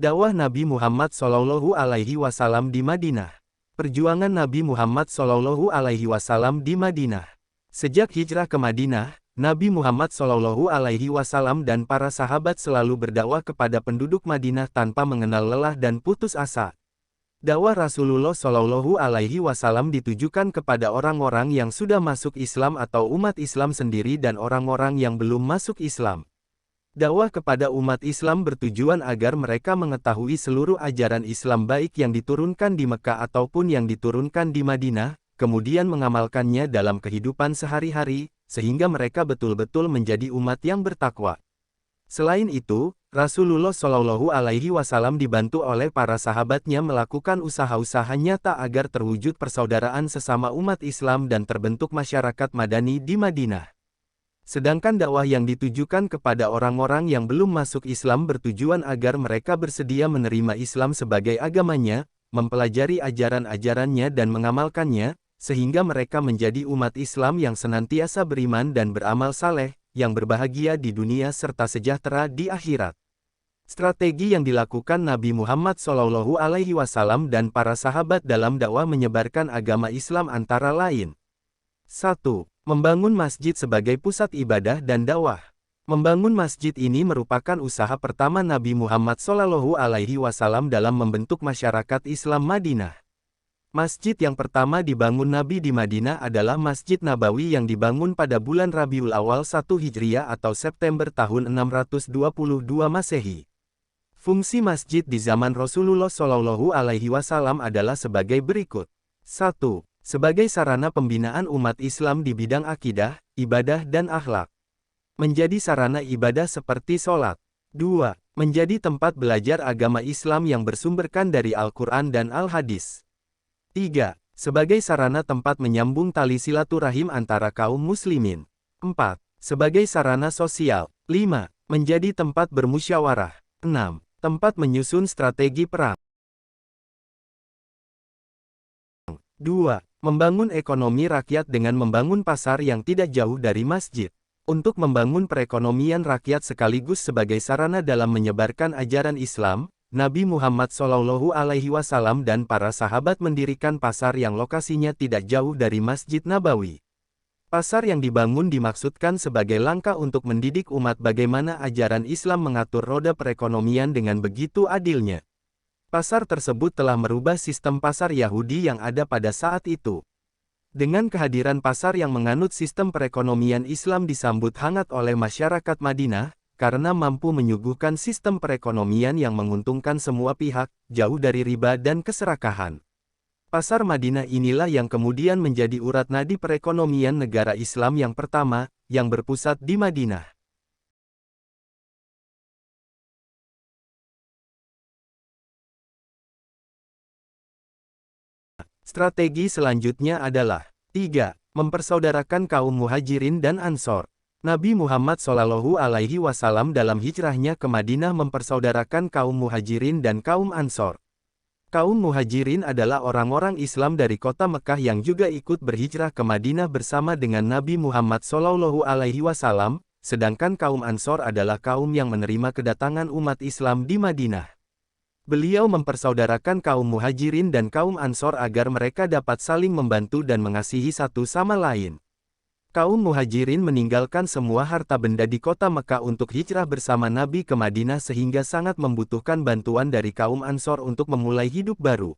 Dakwah Nabi Muhammad SAW di Madinah. Perjuangan Nabi Muhammad SAW di Madinah. Sejak hijrah ke Madinah, Nabi Muhammad SAW dan para sahabat selalu berdakwah kepada penduduk Madinah tanpa mengenal lelah dan putus asa. Dakwah Rasulullah SAW ditujukan kepada orang-orang yang sudah masuk Islam atau umat Islam sendiri dan orang-orang yang belum masuk Islam. Dakwah kepada umat Islam bertujuan agar mereka mengetahui seluruh ajaran Islam baik yang diturunkan di Mekah ataupun yang diturunkan di Madinah, kemudian mengamalkannya dalam kehidupan sehari-hari, sehingga mereka betul-betul menjadi umat yang bertakwa. Selain itu, Rasulullah SAW dibantu oleh para sahabatnya melakukan usaha-usaha nyata agar terwujud persaudaraan sesama umat Islam dan terbentuk masyarakat Madani di Madinah. Sedangkan dakwah yang ditujukan kepada orang-orang yang belum masuk Islam bertujuan agar mereka bersedia menerima Islam sebagai agamanya, mempelajari ajaran-ajarannya dan mengamalkannya, sehingga mereka menjadi umat Islam yang senantiasa beriman dan beramal saleh, yang berbahagia di dunia serta sejahtera di akhirat. Strategi yang dilakukan Nabi Muhammad SAW dan para sahabat dalam dakwah menyebarkan agama Islam antara lain. 1. Membangun masjid sebagai pusat ibadah dan dakwah. Membangun masjid ini merupakan usaha pertama Nabi Muhammad SAW dalam membentuk masyarakat Islam Madinah. Masjid yang pertama dibangun Nabi di Madinah adalah Masjid Nabawi yang dibangun pada bulan Rabiul Awal 1 Hijriah atau September tahun 622 Masehi. Fungsi masjid di zaman Rasulullah SAW adalah sebagai berikut. 1. Sebagai sarana pembinaan umat Islam di bidang akidah, ibadah dan akhlak. Menjadi sarana ibadah seperti sholat. 2. Menjadi tempat belajar agama Islam yang bersumberkan dari Al-Quran dan Al-Hadis. 3. Sebagai sarana tempat menyambung tali silaturahim antara kaum muslimin. 4. Sebagai sarana sosial. 5. Menjadi tempat bermusyawarah. 6. Tempat menyusun strategi perang. 2. Membangun ekonomi rakyat dengan membangun pasar yang tidak jauh dari masjid. Untuk membangun perekonomian rakyat sekaligus sebagai sarana dalam menyebarkan ajaran Islam, Nabi Muhammad SAW dan para sahabat mendirikan pasar yang lokasinya tidak jauh dari Masjid Nabawi. Pasar yang dibangun dimaksudkan sebagai langkah untuk mendidik umat bagaimana ajaran Islam mengatur roda perekonomian dengan begitu adilnya. Pasar tersebut telah merubah sistem pasar Yahudi yang ada pada saat itu. Dengan kehadiran pasar yang menganut sistem perekonomian Islam disambut hangat oleh masyarakat Madinah, karena mampu menyuguhkan sistem perekonomian yang menguntungkan semua pihak, jauh dari riba dan keserakahan. Pasar Madinah inilah yang kemudian menjadi urat nadi perekonomian negara Islam yang pertama, yang berpusat di Madinah. Strategi selanjutnya adalah 3. Mempersaudarakan kaum muhajirin dan ansor. Nabi Muhammad SAW dalam hijrahnya ke Madinah mempersaudarakan kaum muhajirin dan kaum ansor. Kaum muhajirin adalah orang-orang Islam dari kota Mekah yang juga ikut berhijrah ke Madinah bersama dengan Nabi Muhammad SAW, sedangkan kaum ansor adalah kaum yang menerima kedatangan umat Islam di Madinah. Beliau mempersaudarakan kaum muhajirin dan kaum ansor agar mereka dapat saling membantu dan mengasihi satu sama lain. Kaum muhajirin meninggalkan semua harta benda di kota Mekah untuk hijrah bersama Nabi ke Madinah sehingga sangat membutuhkan bantuan dari kaum ansor untuk memulai hidup baru.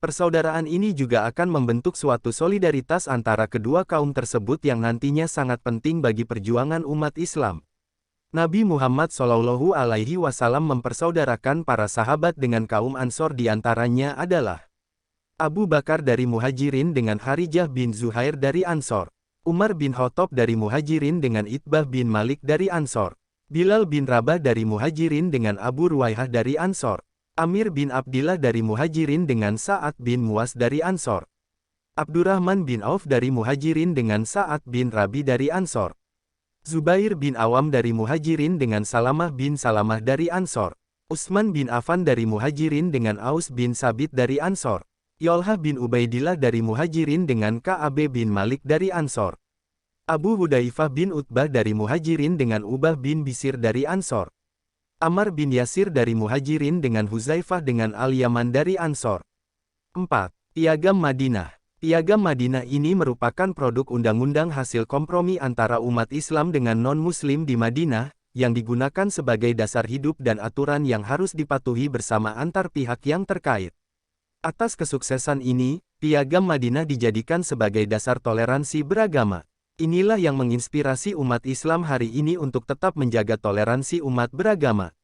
Persaudaraan ini juga akan membentuk suatu solidaritas antara kedua kaum tersebut yang nantinya sangat penting bagi perjuangan umat Islam. Nabi Muhammad SAW mempersaudarakan para sahabat dengan kaum ansor diantaranya adalah Abu Bakar dari Muhajirin dengan Harijah bin Zuhair dari Ansor, Umar bin Khattab dari Muhajirin dengan Itbah bin Malik dari Ansor, Bilal bin Rabah dari Muhajirin dengan Abu Ruwaihah dari Ansor, Amir bin Abdillah dari Muhajirin dengan Sa'ad bin Muaz dari Ansor, Abdurrahman bin Auf dari Muhajirin dengan Sa'ad bin Rabi dari Ansor, Zubair bin Awam dari Muhajirin dengan Salamah bin Salamah dari Ansor, Utsman bin Affan dari Muhajirin dengan Aus bin Sabit dari Ansor, Yolhah bin Ubaidillah dari Muhajirin dengan Ka'ab bin Malik dari Ansor, Abu Hudzaifah bin Utbah dari Muhajirin dengan Ubah bin Bisir dari Ansor, Ammar bin Yasir dari Muhajirin dengan Huzaifah dengan Al-Yaman dari Ansor. 4. Piagam Madinah. Piagam Madinah ini merupakan produk undang-undang hasil kompromi antara umat Islam dengan non-Muslim di Madinah, yang digunakan sebagai dasar hidup dan aturan yang harus dipatuhi bersama antar pihak yang terkait. Atas kesuksesan ini, Piagam Madinah dijadikan sebagai dasar toleransi beragama. Inilah yang menginspirasi umat Islam hari ini untuk tetap menjaga toleransi umat beragama.